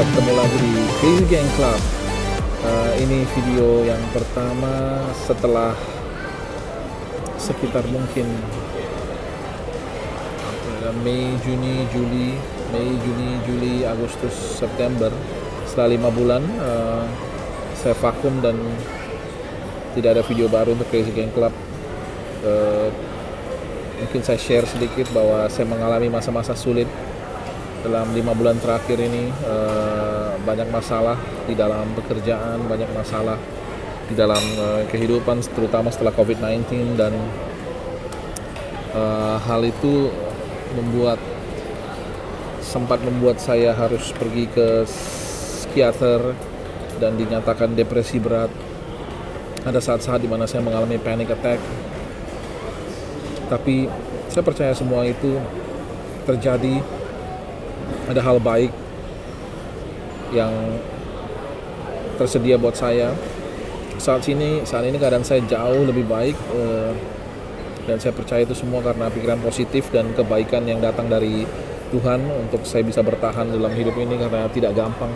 kita ketemu lagi di Crazy Gang Club. Ini video yang pertama setelah sekitar mungkin Mei, Juni, Juli, Agustus, September. Setelah 5 bulan saya vakum dan tidak ada video baru untuk Crazy Gang Club. Mungkin saya share sedikit bahwa saya mengalami masa-masa sulit dalam 5 bulan terakhir ini. Banyak masalah di dalam pekerjaan, banyak masalah di dalam kehidupan, terutama setelah COVID-19, dan hal itu sempat membuat saya harus pergi ke psikiater dan dinyatakan depresi berat. Ada saat-saat di mana saya mengalami panic attack. Tapi saya percaya semua itu terjadi, ada hal baik yang tersedia buat saya. Saat ini keadaan saya jauh lebih baik, dan saya percaya itu semua karena pikiran positif dan kebaikan yang datang dari Tuhan untuk saya bisa bertahan dalam hidup ini, karena tidak gampang.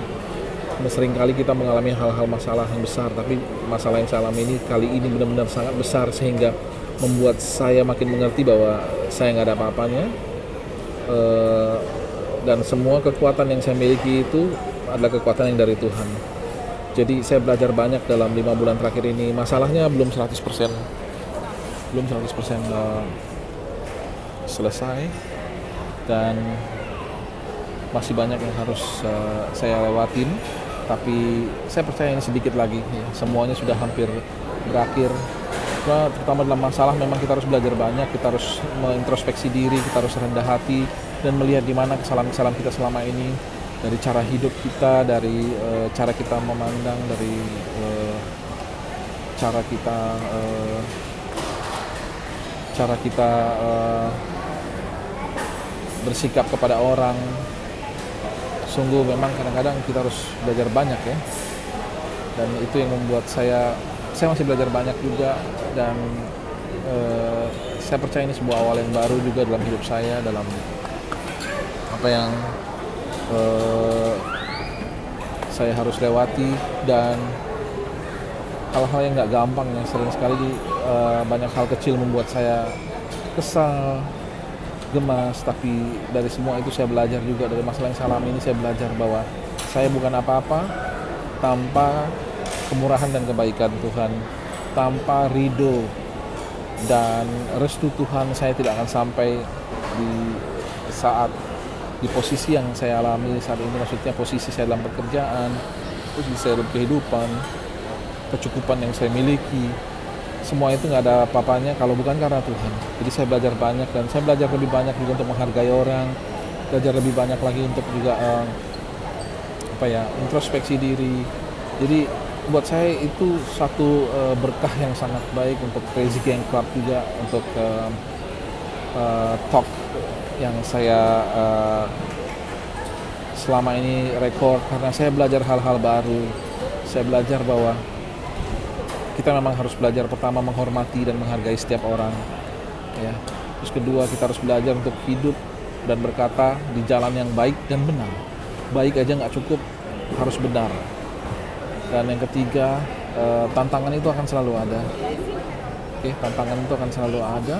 Seringkali kita mengalami hal-hal masalah yang besar, tapi masalah yang saya alami ini kali ini benar-benar sangat besar, sehingga membuat saya makin mengerti bahwa saya nggak ada apa-apanya, dan semua kekuatan yang saya miliki itu adalah kekuatan yang dari Tuhan. Jadi saya belajar banyak dalam 5 bulan terakhir ini. Masalahnya belum 100% selesai, dan masih banyak yang harus saya lewatin. Tapi saya percaya ini sedikit lagi, ya. Semuanya sudah hampir berakhir. Terutama dalam masalah memang kita harus belajar banyak, kita harus mengintrospeksi diri, kita harus rendah hati dan melihat di mana kesalahan-kesalahan kita selama ini, dari cara hidup kita, dari cara kita memandang, dari cara kita bersikap kepada orang. Sungguh memang kadang-kadang kita harus belajar banyak, ya. Dan itu yang membuat saya masih belajar banyak juga, dan saya percaya ini sebuah awal yang baru juga dalam hidup saya, dalam apa yang saya harus lewati, dan hal-hal yang nggak gampang yang sering sekali banyak hal kecil membuat saya kesal, gemas. Tapi dari semua itu saya belajar juga, dari masalah yang saya alami ini saya belajar bahwa saya bukan apa-apa tanpa kemurahan dan kebaikan Tuhan. Tanpa ridho dan restu Tuhan, saya tidak akan sampai di posisi yang saya alami saat ini. Maksudnya posisi saya dalam pekerjaan, posisi saya dalam kehidupan, kecukupan yang saya miliki, semua itu nggak ada apa-apanya kalau bukan karena Tuhan. Jadi saya belajar banyak, dan saya belajar lebih banyak juga untuk menghargai orang, belajar lebih banyak lagi untuk juga introspeksi diri. Jadi buat saya itu satu berkah yang sangat baik untuk Crazy Gang Club juga, untuk talk yang saya selama ini record, karena saya belajar hal-hal baru. Saya belajar bahwa kita memang harus belajar, pertama, menghormati dan menghargai setiap orang, ya. Terus kedua, kita harus belajar untuk hidup dan berkata di jalan yang baik dan benar. Baik aja nggak cukup, harus benar. Dan yang ketiga, tantangan itu akan selalu ada. Oke, tantangan itu akan selalu ada.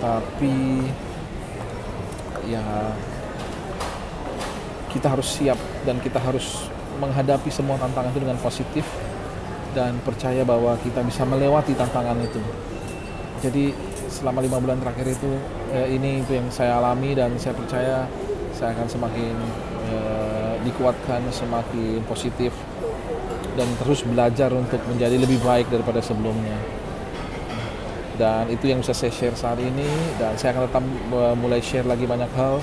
Tapi ya kita harus siap, dan kita harus menghadapi semua tantangan itu dengan positif, dan percaya bahwa kita bisa melewati tantangan itu. Jadi selama 5 bulan terakhir itu ini yang saya alami, dan saya percaya saya akan semakin dikuatkan, semakin positif, dan terus belajar untuk menjadi lebih baik daripada sebelumnya. Dan itu yang bisa saya share saat ini, dan saya akan tetap mulai share lagi banyak hal.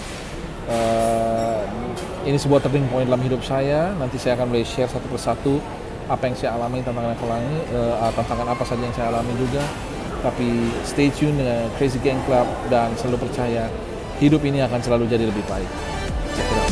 Ini sebuah turning point dalam hidup saya. Nanti saya akan mulai share satu persatu apa yang saya alami, tantangan apa saja yang saya alami juga. Tapi stay tune dengan Crazy Gang Club, dan selalu percaya hidup ini akan selalu jadi lebih baik. Check it out.